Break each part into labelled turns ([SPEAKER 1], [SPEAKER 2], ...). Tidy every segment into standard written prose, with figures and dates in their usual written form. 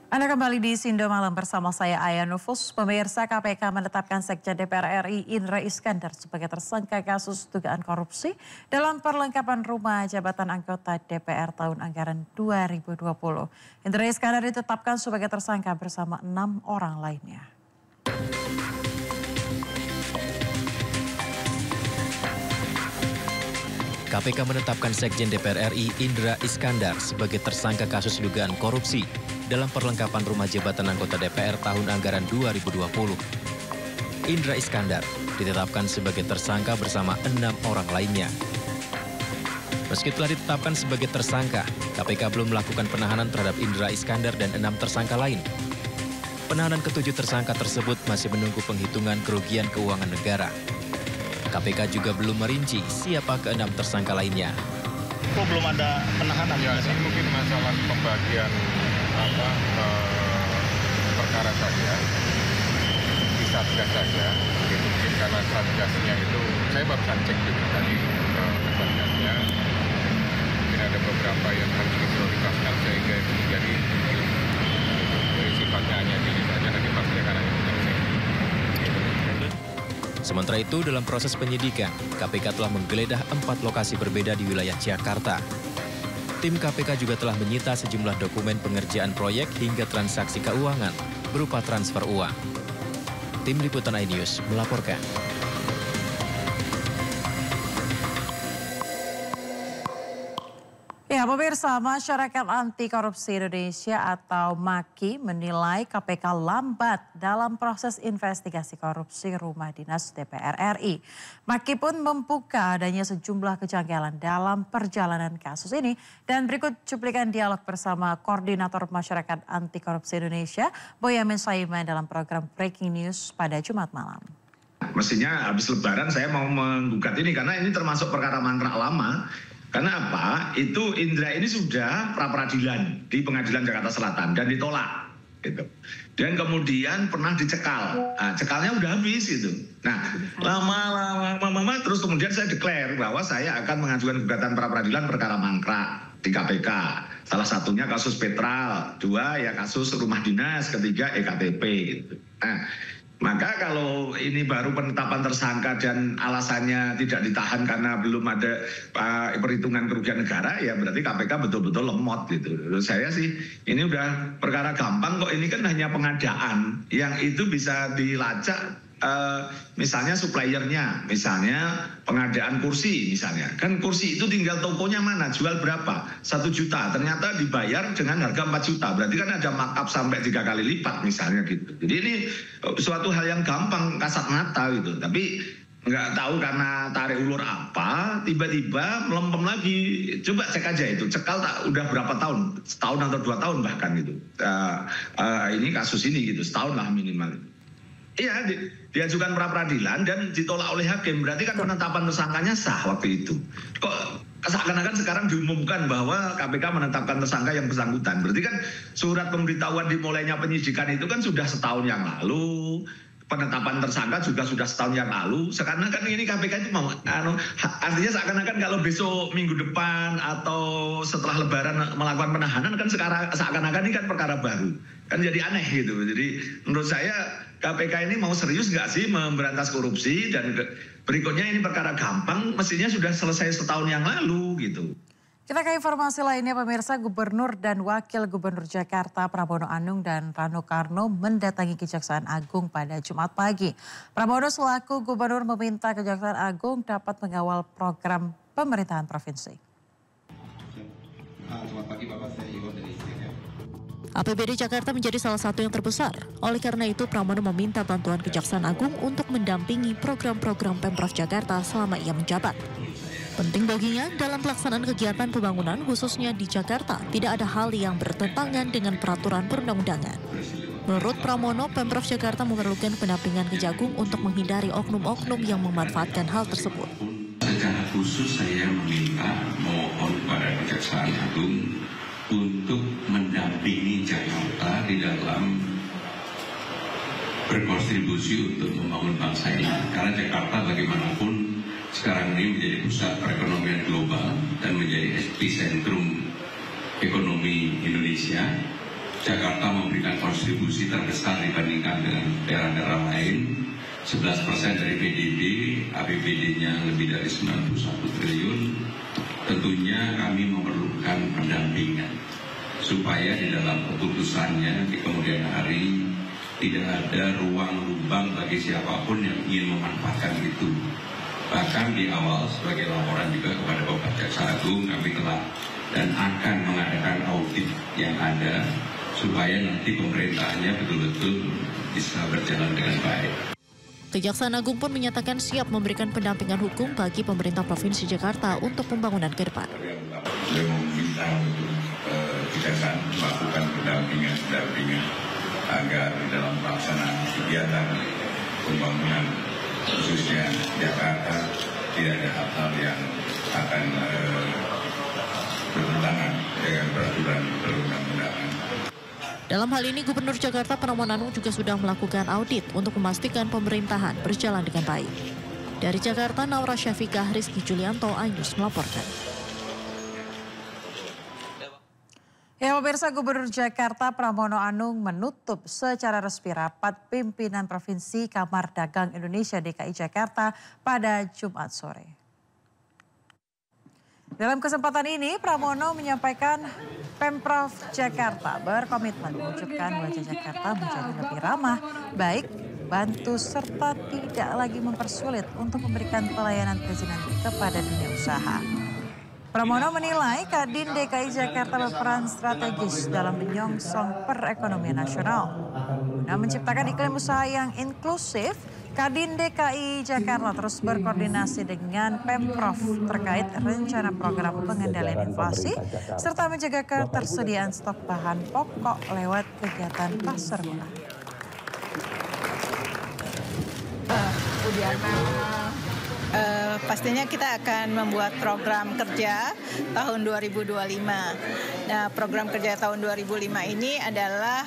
[SPEAKER 1] Anda kembali di Sindo Malam bersama saya Aya Nufus. Pemirsa, KPK menetapkan Sekjen DPR RI Indra Iskandar sebagai tersangka kasus dugaan korupsi dalam perlengkapan rumah jabatan anggota DPR tahun anggaran 2020. Indra Iskandar ditetapkan sebagai tersangka bersama 6 orang lainnya.
[SPEAKER 2] KPK menetapkan Sekjen DPR RI Indra Iskandar sebagai tersangka kasus dugaan korupsi dalam perlengkapan rumah jabatan anggota DPR tahun anggaran 2020. Indra Iskandar ditetapkan sebagai tersangka bersama 6 orang lainnya. Meski telah ditetapkan sebagai tersangka, KPK belum melakukan penahanan terhadap Indra Iskandar dan 6 tersangka lain. Penahanan ke-7 tersangka tersebut masih menunggu penghitungan kerugian keuangan negara. KPK juga belum merinci siapa ke-6 tersangka lainnya.
[SPEAKER 3] Kok belum ada penahanan?
[SPEAKER 4] Ya, ini mungkin masalah pembagian perkara saja, di Satgas saja. Itu mungkin karena Satgasnya itu, saya barusan cek juga tadi ke Satgasnya. Mungkin ada beberapa yang harus diprioritaskan sehingga itu menjadi sifatnya hanya diri saja, nanti pasti akan hanya menyelesaikan.
[SPEAKER 2] Sementara itu, dalam proses penyidikan, KPK telah menggeledah 4 lokasi berbeda di wilayah Jakarta. Tim KPK juga telah menyita sejumlah dokumen pengerjaan proyek hingga transaksi keuangan berupa transfer uang. Tim Liputan iNews melaporkan.
[SPEAKER 1] Ya, pemirsa, Masyarakat Anti Korupsi Indonesia atau MAKI menilai KPK lambat dalam proses investigasi korupsi rumah dinas DPR RI. MAKI pun membuka adanya sejumlah kejanggalan dalam perjalanan kasus ini. Dan berikut cuplikan dialog bersama Koordinator Masyarakat Anti Korupsi Indonesia, Boyamin Saiman dalam program Breaking News pada Jumat malam.
[SPEAKER 5] Mestinya habis Lebaran saya mau menggugat ini karena ini termasuk perkara mangkrak lama. Karena apa? Itu Indra ini sudah pra-peradilan di Pengadilan Jakarta Selatan dan ditolak. Gitu. Dan kemudian pernah dicekal. Nah, cekalnya udah habis gitu. Nah, lama-lama terus kemudian saya declare bahwa saya akan mengajukan gugatan pra-peradilan perkara mangkrak di KPK. Salah satunya kasus Petral, 2 ya kasus rumah dinas, 3 EKTP gitu. Nah, maka kalau ini baru penetapan tersangka dan alasannya tidak ditahan karena belum ada perhitungan kerugian negara, ya berarti KPK betul-betul lemot gitu. Menurut saya sih ini udah perkara gampang kok, ini kan hanya pengadaan yang itu bisa dilacak. Misalnya suppliernya, misalnya pengadaan kursi misalnya. Kan kursi itu tinggal tokonya mana, jual berapa, 1 juta. Ternyata dibayar dengan harga 4 juta. Berarti kan ada markup sampai 3 kali lipat misalnya gitu. Jadi ini suatu hal yang gampang, kasat mata gitu. Tapi nggak tahu karena tarik ulur apa, tiba-tiba melempem lagi. Coba cek aja itu, cekal tak udah berapa tahun, setahun atau 2 tahun bahkan gitu. Ini kasus ini gitu, setahun lah minimal. Iya, diajukan pra-peradilan dan ditolak oleh hakim. Berarti kan penetapan tersangkanya sah waktu itu. Kok seakan-akan sekarang diumumkan bahwa KPK menetapkan tersangka yang bersangkutan. Berarti kan surat pemberitahuan dimulainya penyidikan itu kan sudah setahun yang lalu. Penetapan tersangka juga sudah setahun yang lalu. Sekarang kan ini KPK itu mau, artinya seakan-akan kalau besok minggu depan atau setelah Lebaran melakukan penahanan kan seakan-akan ini kan perkara baru. Kan jadi aneh gitu. Jadi menurut saya KPK ini mau serius nggak sih memberantas korupsi, dan berikutnya ini perkara gampang mestinya sudah selesai setahun yang lalu gitu.
[SPEAKER 1] Kita ke informasi lainnya, pemirsa. Gubernur dan Wakil Gubernur Jakarta Pramono Anung dan Rano Karno mendatangi Kejaksaan Agung pada Jumat pagi. Pramono selaku Gubernur meminta Kejaksaan Agung dapat mengawal program pemerintahan provinsi.
[SPEAKER 6] Selamat pagi Bapak, saya Iwan dari ICF.
[SPEAKER 7] APBD Jakarta menjadi salah satu yang terbesar. Oleh karena itu, Pramono meminta bantuan Kejaksaan Agung untuk mendampingi program-program Pemprov Jakarta selama ia menjabat. Penting baginya dalam pelaksanaan kegiatan pembangunan khususnya di Jakarta tidak ada hal yang bertentangan dengan peraturan perundang-undangan. Menurut Pramono, Pemprov Jakarta memerlukan pendampingan Kejagung untuk menghindari oknum-oknum yang memanfaatkan hal tersebut.
[SPEAKER 6] Secara khusus saya meminta mohon pada Kejaksaan Agung untuk mendampingi Jakarta di dalam berkontribusi untuk membangun bangsa ini. Karena Jakarta bagaimanapun sekarang ini menjadi pusat perekonomian global dan menjadi epicentrum ekonomi Indonesia. Jakarta memberi memberikan kontribusi terbesar dibandingkan dengan daerah-daerah lain. 11% dari PDB, APBD-nya lebih dari 91 triliun. Tentunya kami memerlukan pendampingan supaya di dalam keputusannya di kemudian hari tidak ada ruang lubang bagi siapapun yang ingin memanfaatkan itu. Bahkan di awal sebagai laporan juga kepada Bapak Jaksa Agung, kami telah dan akan mengadakan audit yang ada supaya nanti pemerintahnya betul-betul bisa berjalan dengan baik.
[SPEAKER 7] Kejaksaan Agung pun menyatakan siap memberikan pendampingan hukum bagi pemerintah Provinsi Jakarta untuk pembangunan ke depan.
[SPEAKER 4] Beliau meminta untuk kejaksaan melakukan pendampingan agar di dalam pelaksanaan kegiatan pembangunan khususnya Jakarta tidak ada hal-hal yang akan bertentangan dengan peraturan perundang-undangan.
[SPEAKER 7] Dalam hal ini, Gubernur Jakarta Pramono Anung juga sudah melakukan audit untuk memastikan pemerintahan berjalan dengan baik. Dari Jakarta, Naura Syafiqah, Rizky Julianto, iNews melaporkan.
[SPEAKER 1] Ya, pemirsa, Gubernur Jakarta Pramono Anung menutup secara resmi rapat pimpinan Provinsi Kamar Dagang Indonesia DKI Jakarta pada Jumat sore. Dalam kesempatan ini, Pramono menyampaikan Pemprov Jakarta berkomitmen mewujudkan wajah Jakarta menjadi lebih ramah, baik, bantu, serta tidak lagi mempersulit untuk memberikan pelayanan perizinan kepada dunia usaha. Pramono menilai Kadin DKI Jakarta berperan strategis dalam menyongsong perekonomian nasional. Guna menciptakan iklim usaha yang inklusif, Kadin DKI Jakarta terus berkoordinasi dengan Pemprov terkait rencana program pengendalian inflasi serta menjaga ketersediaan stok bahan pokok lewat kegiatan pasar murah.
[SPEAKER 8] Pastinya kita akan membuat program kerja tahun 2025. Nah, program kerja tahun 2005 ini adalah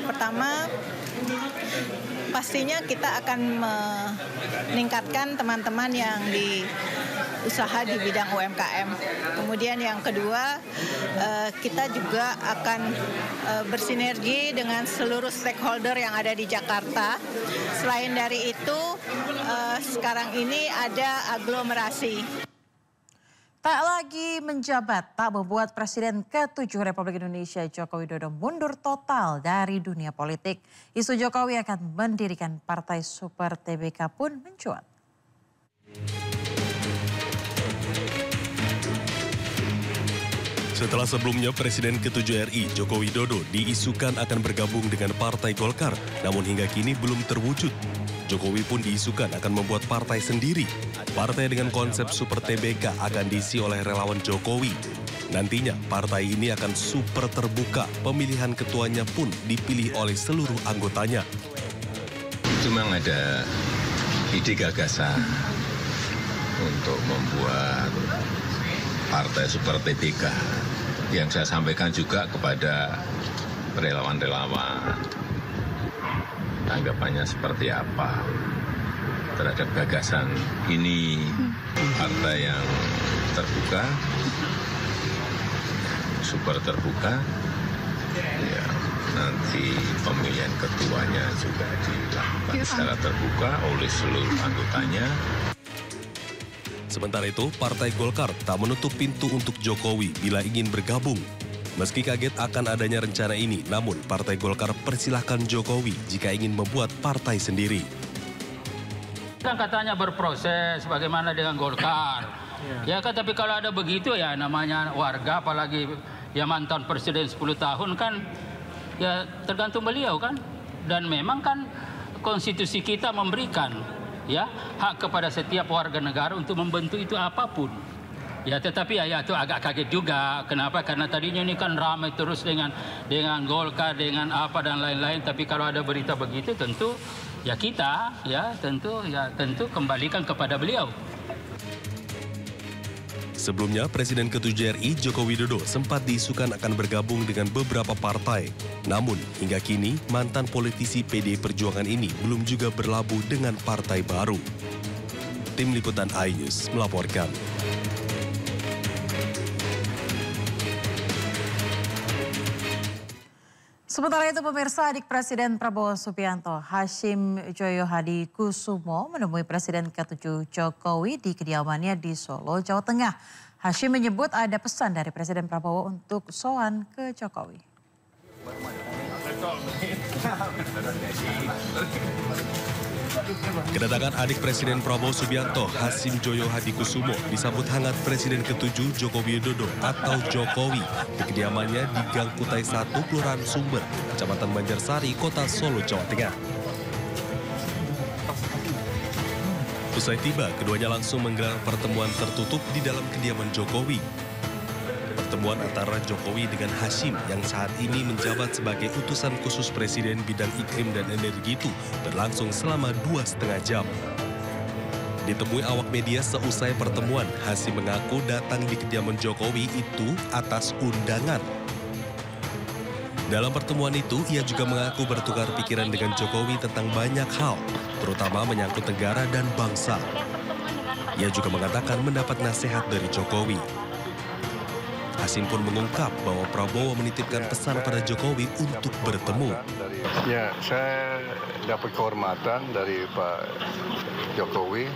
[SPEAKER 8] pertama, pastinya kita akan meningkatkan teman-teman yang di usaha di bidang UMKM. Kemudian yang kedua, kita juga akan bersinergi dengan seluruh stakeholder yang ada di Jakarta. Selain dari itu, sekarang ini ada aglomerasi.
[SPEAKER 1] Tak lagi menjabat, tak membuat Presiden ke-7 Republik Indonesia Joko Widodo mundur total dari dunia politik. Isu Jokowi akan mendirikan Partai Super TBK pun mencuat.
[SPEAKER 9] Setelah sebelumnya Presiden ke-7 RI Joko Widodo diisukan akan bergabung dengan Partai Golkar, namun hingga kini belum terwujud. Jokowi pun diisukan akan membuat partai sendiri. Partai dengan konsep Super TBK akan diisi oleh relawan Jokowi. Nantinya partai ini akan super terbuka, pemilihan ketuanya pun dipilih oleh seluruh anggotanya.
[SPEAKER 10] Cuma ada ide gagasan untuk membuat Partai Super TBK yang saya sampaikan juga kepada relawan-relawan. Anggapannya seperti apa terhadap gagasan ini, partai yang terbuka, super terbuka, ya nanti pemilihan ketuanya juga dilakukan secara terbuka oleh seluruh anggotanya.
[SPEAKER 9] Sementara itu, Partai Golkar tak menutup pintu untuk Jokowi bila ingin bergabung. Meski kaget akan adanya rencana ini, namun Partai Golkar persilahkan Jokowi jika ingin membuat partai sendiri.
[SPEAKER 11] Kan katanya berproses bagaimana dengan Golkar. Ya kan, tapi kalau ada begitu ya namanya warga, apalagi ya mantan presiden 10 tahun kan, ya tergantung beliau kan. Dan memang kan konstitusi kita memberikan ya hak kepada setiap warga negara untuk membentuk itu apapun. Ya, tetapi ya itu agak kaget juga. Kenapa? Karena tadinya ini kan ramai terus dengan Golkar, dengan apa dan lain-lain. Tapi kalau ada berita begitu, tentu ya kita tentu kembalikan kepada beliau.
[SPEAKER 9] Sebelumnya, Presiden ke-7 RI Joko Widodo sempat diisukan akan bergabung dengan beberapa partai. Namun, hingga kini mantan politisi PDI Perjuangan ini belum juga berlabuh dengan partai baru. Tim Liputan iNews melaporkan.
[SPEAKER 1] Sementara itu pemirsa, adik Presiden Prabowo Subianto, Hashim Joyo Hadikusumo menemui Presiden ke-7 Jokowi di kediamannya di Solo, Jawa Tengah. Hashim menyebut ada pesan dari Presiden Prabowo untuk sowan ke Jokowi.
[SPEAKER 9] Kedatangan adik Presiden Prabowo Subianto, Hashim Joyo Hadikusumo, disambut hangat Presiden ke-7 Joko Widodo atau Jokowi di kediamannya di Gang Kutai 1, Kelurahan Sumber, Kecamatan Banjarsari, Kota Solo, Jawa Tengah. Usai tiba, keduanya langsung menggelar pertemuan tertutup di dalam kediaman Jokowi. Pertemuan antara Jokowi dengan Hashim yang saat ini menjabat sebagai utusan khusus Presiden bidang iklim dan energi itu berlangsung selama 2,5 jam. Ditemui awak media seusai pertemuan, Hashim mengaku datang di kediaman Jokowi itu atas undangan. Dalam pertemuan itu, ia juga mengaku bertukar pikiran dengan Jokowi tentang banyak hal, terutama menyangkut negara dan bangsa. Ia juga mengatakan mendapat nasihat dari Jokowi. Hashim pun mengungkap bahwa Prabowo menitipkan pesan pada Jokowi untuk bertemu.
[SPEAKER 4] Ya, saya dapat kehormatan dari Pak Jokowi.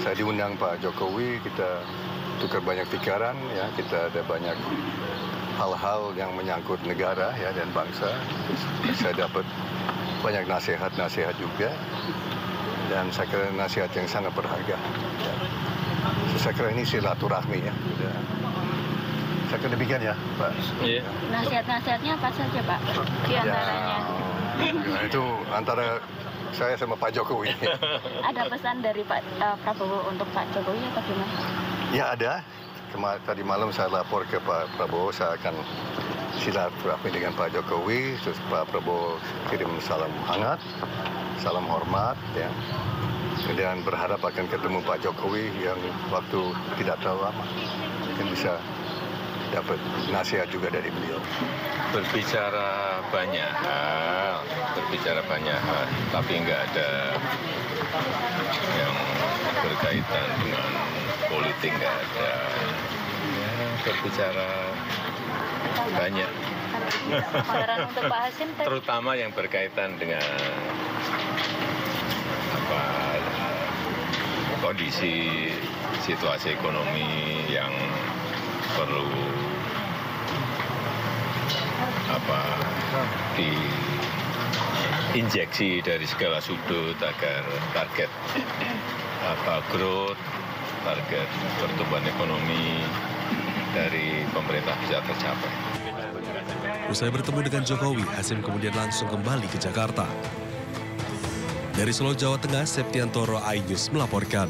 [SPEAKER 4] Saya diundang Pak Jokowi, kita tukar banyak pikiran, ya, kita ada banyak hal-hal yang menyangkut negara, ya, dan bangsa. Saya dapat banyak nasihat-nasihat juga, dan saya kira nasihat yang sangat berharga. Ya. Saya kira ini silaturahmi, ya. Saya kira demikian ya, Pak.
[SPEAKER 12] Iya. Nasihat-nasihatnya apa saja, Pak? Di antaranya.
[SPEAKER 4] Ya, itu antara saya sama Pak Jokowi.
[SPEAKER 12] Ada pesan dari Pak Prabowo untuk Pak Jokowi atau gimana?
[SPEAKER 4] Ya ada. Tadi malam saya lapor ke Pak Prabowo, saya akan silaturahmi dengan Pak Jokowi. Terus Pak Prabowo kirim salam hangat, salam hormat, ya. Dan berharap akan ketemu Pak Jokowi yang waktu tidak terlalu lama. Mungkin bisa dapat nasihat juga dari beliau.
[SPEAKER 10] Berbicara banyak hal, tapi nggak ada yang berkaitan dengan politik, nggak ada. Ya, berbicara banyak.
[SPEAKER 12] Untuk Pak Hashim,
[SPEAKER 10] terutama yang berkaitan dengan kondisi situasi ekonomi yang perlu diinjeksi dari segala sudut agar target growth, target pertumbuhan ekonomi dari pemerintah bisa tercapai.
[SPEAKER 9] Usai bertemu dengan Jokowi, Hashim kemudian langsung kembali ke Jakarta. Dari Solo, Jawa Tengah, Septiantoro iNews melaporkan.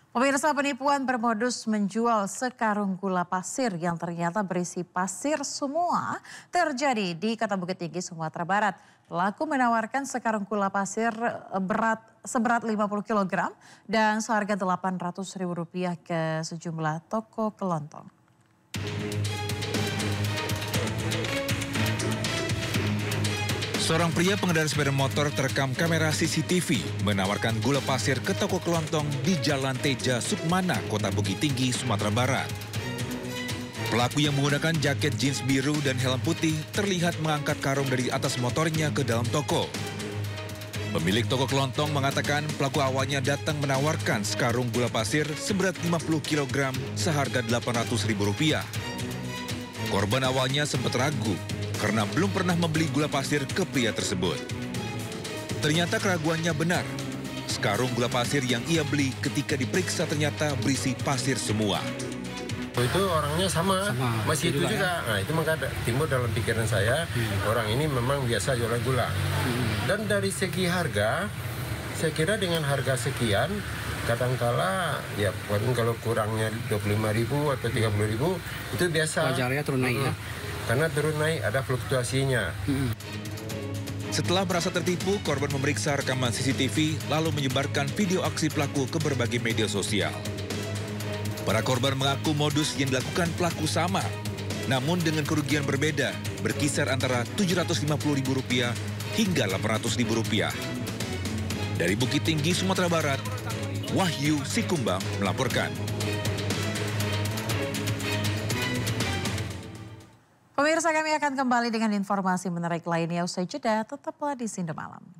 [SPEAKER 1] Pemirsa, penipuan bermodus menjual sekarung gula pasir yang ternyata berisi pasir semua terjadi di Kota Bukit Tinggi, Sumatera Barat. Pelaku menawarkan sekarung gula pasir seberat 50 kg dan seharga Rp800.000 ke sejumlah toko kelontong.
[SPEAKER 13] Seorang pria pengendara sepeda motor terekam kamera CCTV menawarkan gula pasir ke toko kelontong di Jalan Teja, Sukmana, Kota Bukit Tinggi, Sumatera Barat. Pelaku yang menggunakan jaket jeans biru dan helm putih terlihat mengangkat karung dari atas motornya ke dalam toko. Pemilik toko kelontong mengatakan pelaku awalnya datang menawarkan sekarung gula pasir seberat 50 kg seharga Rp800.000. Korban awalnya sempat ragu karena belum pernah membeli gula pasir ke pria tersebut. Ternyata keraguannya benar. Sekarung gula pasir yang ia beli ketika diperiksa ternyata berisi pasir semua.
[SPEAKER 14] Itu orangnya sama masih itu juga. Nah, itu maka timbul dalam pikiran saya, orang ini memang biasa jualan gula. Dan dari segi harga, saya kira dengan harga sekian, kadangkala ya kalau kurangnya 25.000 atau 30.000 itu biasa. Wajarnya turun naik ya. Karena turun naik ada fluktuasinya.
[SPEAKER 13] Setelah merasa tertipu, korban memeriksa rekaman CCTV lalu menyebarkan video aksi pelaku ke berbagai media sosial. Para korban mengaku modus yang dilakukan pelaku sama, namun dengan kerugian berbeda, berkisar antara Rp750.000 hingga Rp800.000. Dari Bukit Tinggi, Sumatera Barat, Wahyu Sikumbang melaporkan.
[SPEAKER 1] Pemirsa, kami akan kembali dengan informasi menarik lainnya usai jeda. Tetaplah di Sindo Malam.